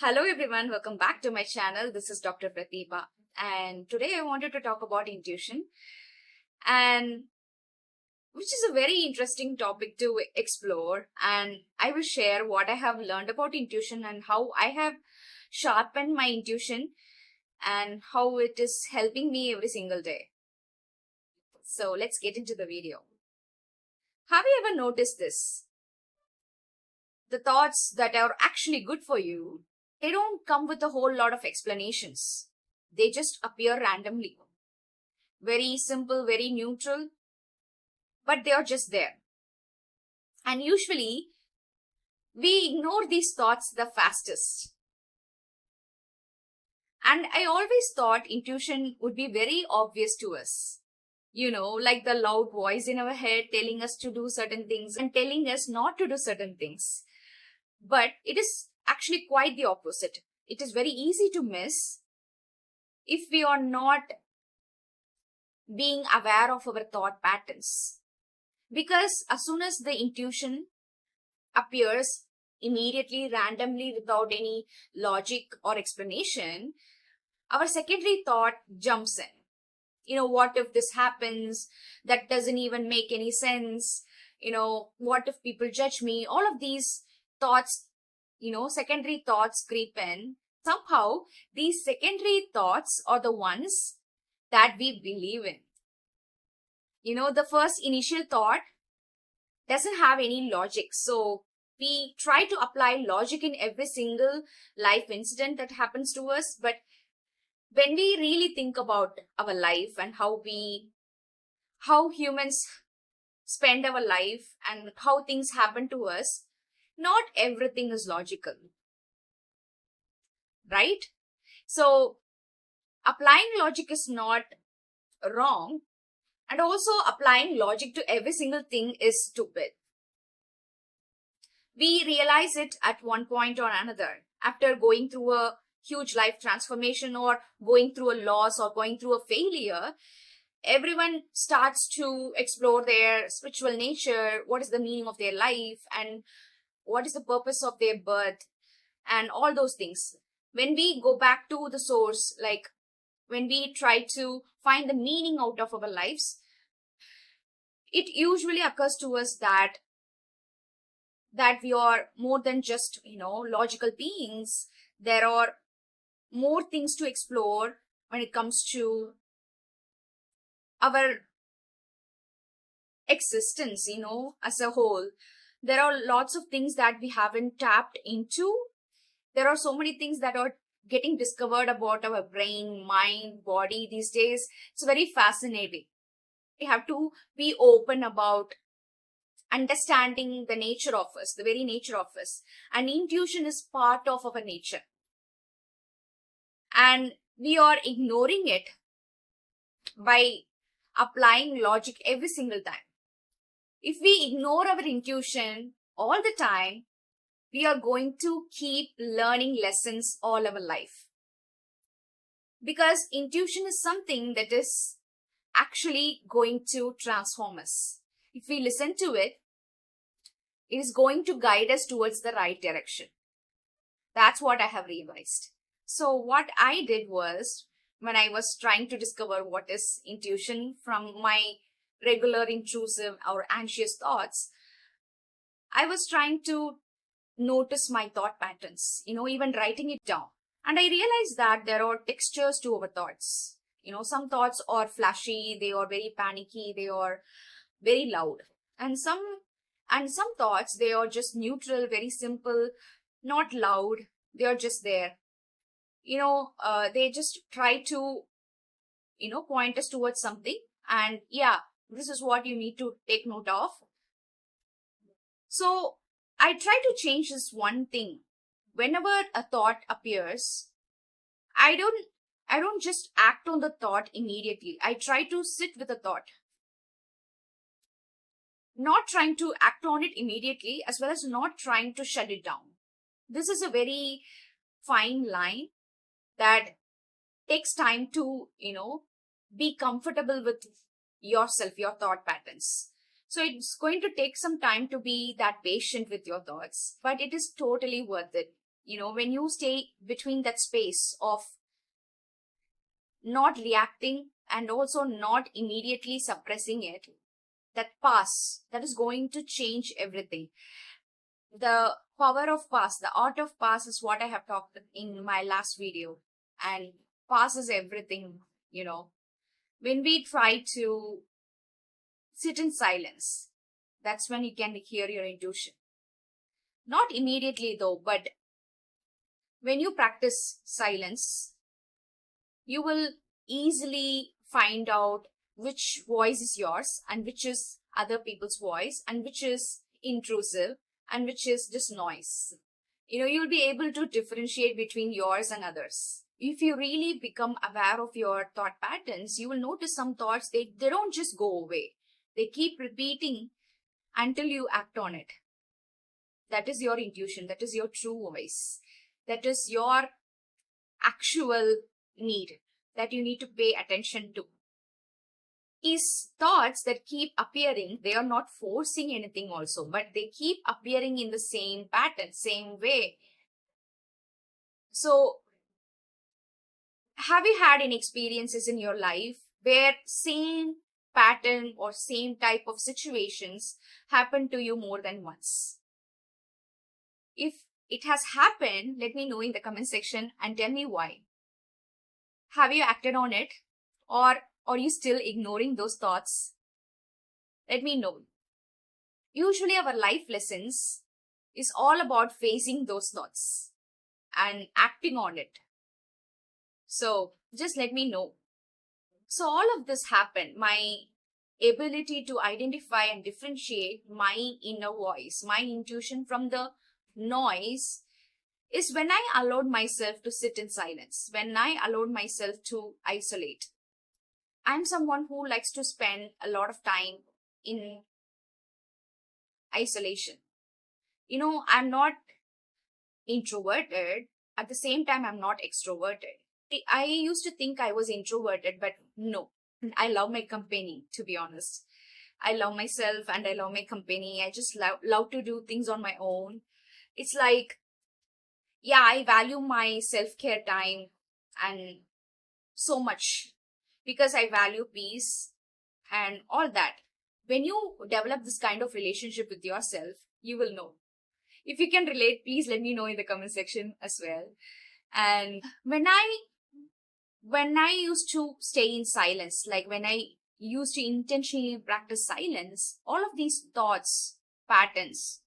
Hello everyone, welcome back to my channel. This is Dr. Pratibha, and today I wanted to talk about intuition, and which is a very interesting topic to explore. And I will share what I have learned about intuition and how I have sharpened my intuition and how it is helping me every single day. So let's get into the video. Have you ever noticed this? The thoughts that are actually good for you, they don't come with a whole lot of explanations. They just appear randomly. Very simple, very neutral, but they are just there. And usually, we ignore these thoughts the fastest. And I always thought intuition would be very obvious to us. You know, like the loud voice in our head telling us to do certain things and telling us not to do certain things. But it is actually quite the opposite. It is very easy to miss if we are not being aware of our thought patterns. Because as soon as the intuition appears immediately, randomly, without any logic or explanation, our secondary thought jumps in. You know, what if this happens? That doesn't even make any sense. You know, what if people judge me? All of these thoughts, secondary thoughts creep in. Somehow, these secondary thoughts are the ones that we believe in. You know, the first initial thought doesn't have any logic. So we try to apply logic in every single life incident that happens to us. But when we really think about our life and how humans spend our life and how things happen to us, not everything is logical, right? So applying logic is not wrong, and also applying logic to every single thing is stupid. We realize it at one point or another after going through a huge life transformation or going through a loss or going through a failure. Everyone starts to explore their spiritual nature, what is the meaning of their life, and what is the purpose of their birth, and all those things. When we go back to the source, like when we try to find the meaning out of our lives, it usually occurs to us that we are more than just, logical beings. There are more things to explore when it comes to our existence, as a whole. There are lots of things that we haven't tapped into. There are so many things that are getting discovered about our brain, mind, body these days. It's very fascinating. We have to be open about understanding the nature of us, the very nature of us. And intuition is part of our nature. And we are ignoring it by applying logic every single time. If we ignore our intuition all the time, we are going to keep learning lessons all our life. Because intuition is something that is actually going to transform us. If we listen to it, it is going to guide us towards the right direction. That's what I have realized. So what I did was, when I was trying to discover what is intuition from my regular intrusive or anxious thoughts, I was trying to notice my thought patterns, even writing it down. And I realized that there are textures to our thoughts. Some thoughts are flashy, they are very panicky, they are very loud. And some thoughts, they are just neutral, very simple, not loud, they are just there. They just try to, point us towards something. And yeah, this is what you need to take note of. So I try to change this one thing. Whenever a thought appears, I don't just act on the thought immediately. I try to sit with the thought. Not trying to act on it immediately, as well as not trying to shut it down. This is a very fine line that takes time to, be comfortable with yourself, your thought patterns. So it's going to take some time to be that patient with your thoughts, but it is totally worth it. when you stay between that space of not reacting and also not immediately suppressing it, that pause, that is going to change everything. The power of pause, the art of pause is what I have talked in my last video. And pause is everything, When we try to sit in silence, that's when you can hear your intuition. Not immediately though, but when you practice silence, you will easily find out which voice is yours and which is other people's voice and which is intrusive and which is just noise. You'll be able to differentiate between yours and others. If you really become aware of your thought patterns, you will notice some thoughts, they don't just go away. They keep repeating until you act on it. That is your intuition. That is your true voice. That is your actual need that you need to pay attention to. These thoughts that keep appearing, they are not forcing anything also, but they keep appearing in the same pattern, same way. So, have you had any experiences in your life where same pattern or same type of situations happen to you more than once? If it has happened, let me know in the comment section and tell me why. Have you acted on it, or are you still ignoring those thoughts? Let me know. Usually our life lessons is all about facing those thoughts and acting on it. So just let me know. So all of this happened. My ability to identify and differentiate my inner voice, my intuition from the noise, is when I allowed myself to sit in silence, when I allowed myself to isolate. I'm someone who likes to spend a lot of time in isolation. I'm not introverted. At the same time, I'm not extroverted. I used to think I was introverted, but no. I love my company, to be honest. I love myself and I love my company. I just love to do things on my own. It's like, yeah, I value my self-care time and so much because I value peace and all that. When you develop this kind of relationship with yourself, you will know. If you can relate, please let me know in the comment section as well. And when I used to stay in silence, like when I used to intentionally practice silence, all of these thoughts, patterns,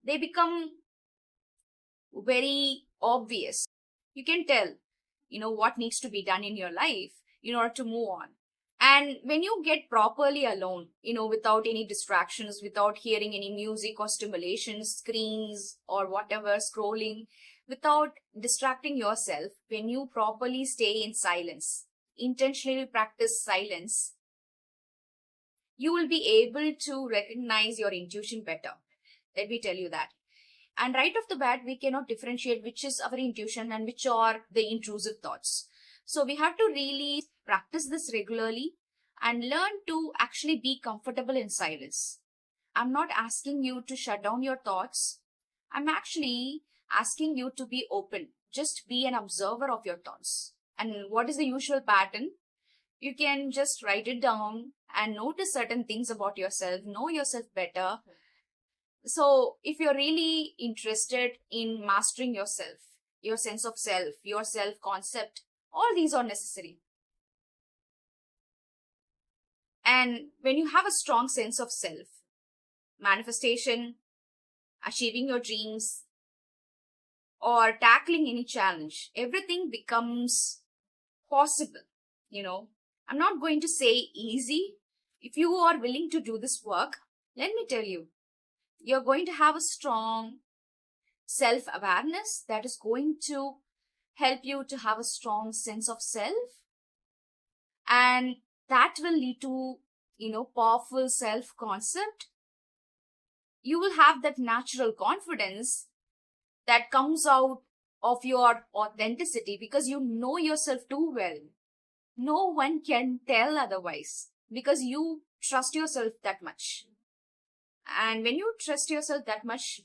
they become very obvious. You can tell, what needs to be done in your life in order to move on. And when you get properly alone, without any distractions, without hearing any music or stimulations, screens or whatever, scrolling, without distracting yourself, when you properly stay in silence, intentionally practice silence, you will be able to recognize your intuition better. Let me tell you that. And right off the bat, we cannot differentiate which is our intuition and which are the intrusive thoughts. So we have to really practice this regularly and learn to actually be comfortable in silence. I'm not asking you to shut down your thoughts. I'm actually asking you to be open. Just be an observer of your thoughts. And what is the usual pattern? You can just write it down and notice certain things about yourself, know yourself better. So if you're really interested in mastering yourself, your sense of self, your self-concept, all these are necessary. And when you have a strong sense of self, manifestation, achieving your dreams, or tackling any challenge, everything becomes possible. I'm not going to say easy. If you are willing to do this work, let me tell you, you're going to have a strong self-awareness that is going to help you to have a strong sense of self. And that will lead to, powerful self-concept. You will have that natural confidence that comes out of your authenticity because you know yourself too well. No one can tell otherwise because you trust yourself that much. And when you trust yourself that much,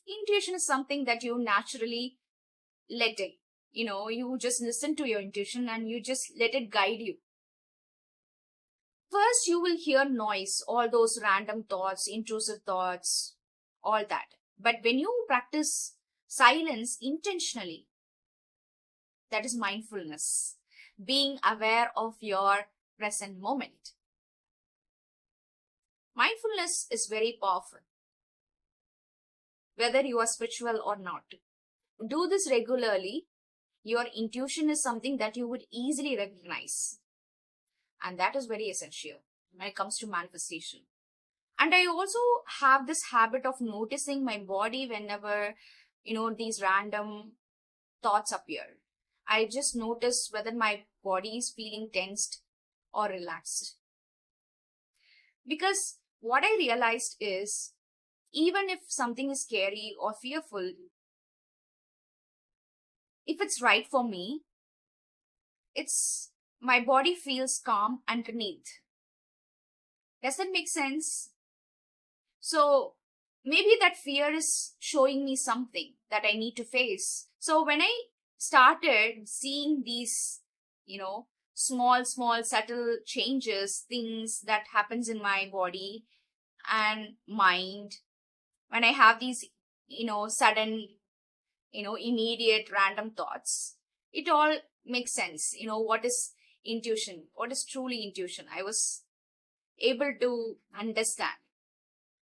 Intuition is something that you naturally let it. You just listen to your intuition and you just let it guide you. First, you will hear noise, all those random thoughts, intrusive thoughts, all that. But when you practice silence intentionally, that is mindfulness, being aware of your present moment. Mindfulness is very powerful, whether you are spiritual or not. Do this regularly. Your intuition is something that you would easily recognize. And that is very essential when it comes to manifestation. And I also have this habit of noticing my body whenever, these random thoughts appear. I just notice whether my body is feeling tensed or relaxed. Because what I realized is, even if something is scary or fearful, if it's right for me, my body feels calm underneath. Does that make sense? So maybe that fear is showing me something that I need to face. So when I started seeing these, small, subtle changes, things that happens in my body and mind, when I have these, sudden, immediate random thoughts, it all makes sense. What is intuition? What is truly intuition? I was able to understand.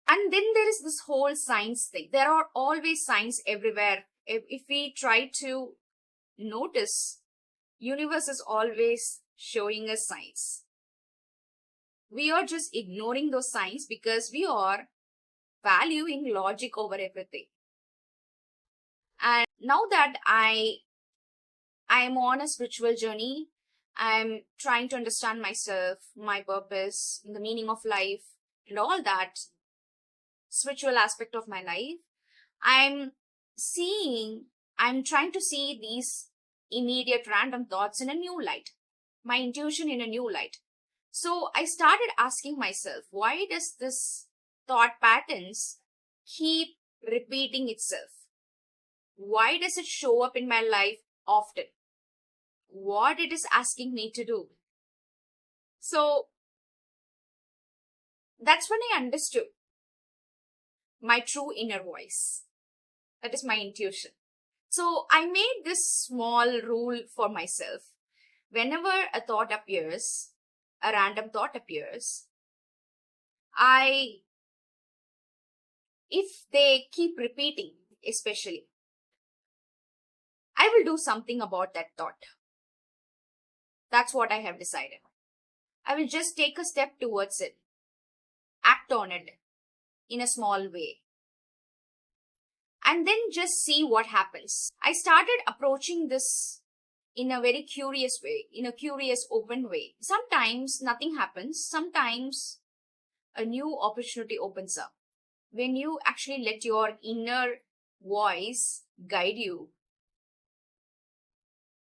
And then there is this whole science thing. There are always signs everywhere. If we try to notice, universe is always showing us signs. We are just ignoring those signs because we are valuing logic over everything. And now that I am on a spiritual journey, I'm trying to understand myself, my purpose, the meaning of life, and all that spiritual aspect of my life. I'm trying to see these immediate random thoughts in a new light, my intuition in a new light. So I started asking myself, why does this thought patterns keep repeating itself? Why does it show up in my life often? What it is asking me to do? So that's when I understood my true inner voice. That is my intuition. So I made this small rule for myself. Whenever a thought appears, a random thought appears, if they keep repeating, especially, I will do something about that thought. That's what I have decided. I will just take a step towards it, act on it in a small way, and then just see what happens. I started approaching this in a very curious way, in a curious, open way. Sometimes nothing happens. Sometimes a new opportunity opens up. When you actually let your inner voice guide you,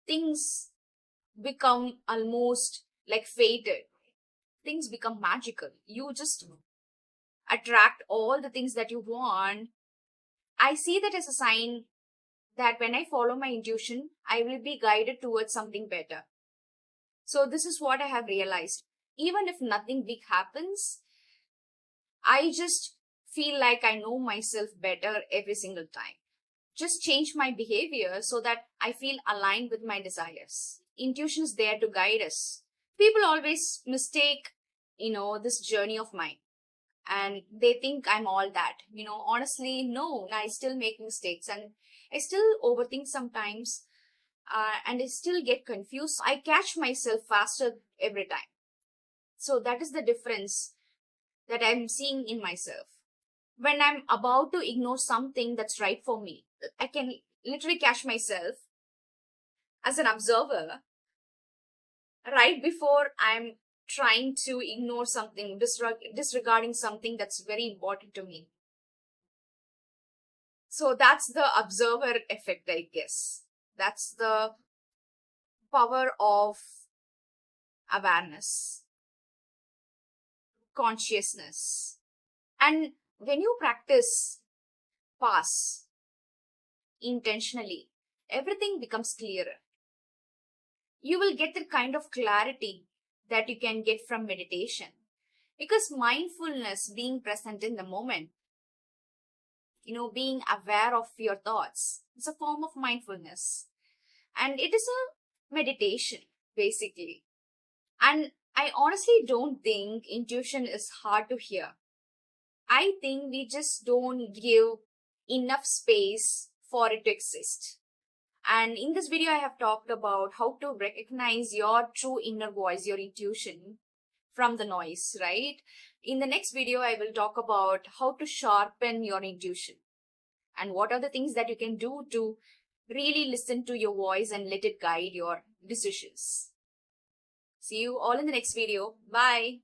things become almost like fated. Things become magical. You just attract all the things that you want. I see that as a sign that when I follow my intuition, I will be guided towards something better. So this is what I have realized. Even if nothing big happens, I just feel like I know myself better every single time. Just change my behavior so that I feel aligned with my desires. Intuition is there to guide us. People always mistake, this journey of mine, and they think I'm all that. Honestly, no, I still make mistakes and I still overthink sometimes, and I still get confused. I catch myself faster every time. So that is the difference that I'm seeing in myself. When I'm about to ignore something that's right for me, I can literally catch myself as an observer right before I'm trying to ignore something, disregarding something that's very important to me. So that's the observer effect, I guess. That's the power of awareness, consciousness. And when you practice pass intentionally, everything becomes clearer. You will get the kind of clarity that you can get from meditation. Because mindfulness, being present in the moment, being aware of your thoughts, is a form of mindfulness. And it is a meditation, basically. And I honestly don't think intuition is hard to hear. I think we just don't give enough space for it to exist. And in this video, I have talked about how to recognize your true inner voice, your intuition, from the noise, right? In the next video, I will talk about how to sharpen your intuition and what are the things that you can do to really listen to your voice and let it guide your decisions. See you all in the next video. Bye.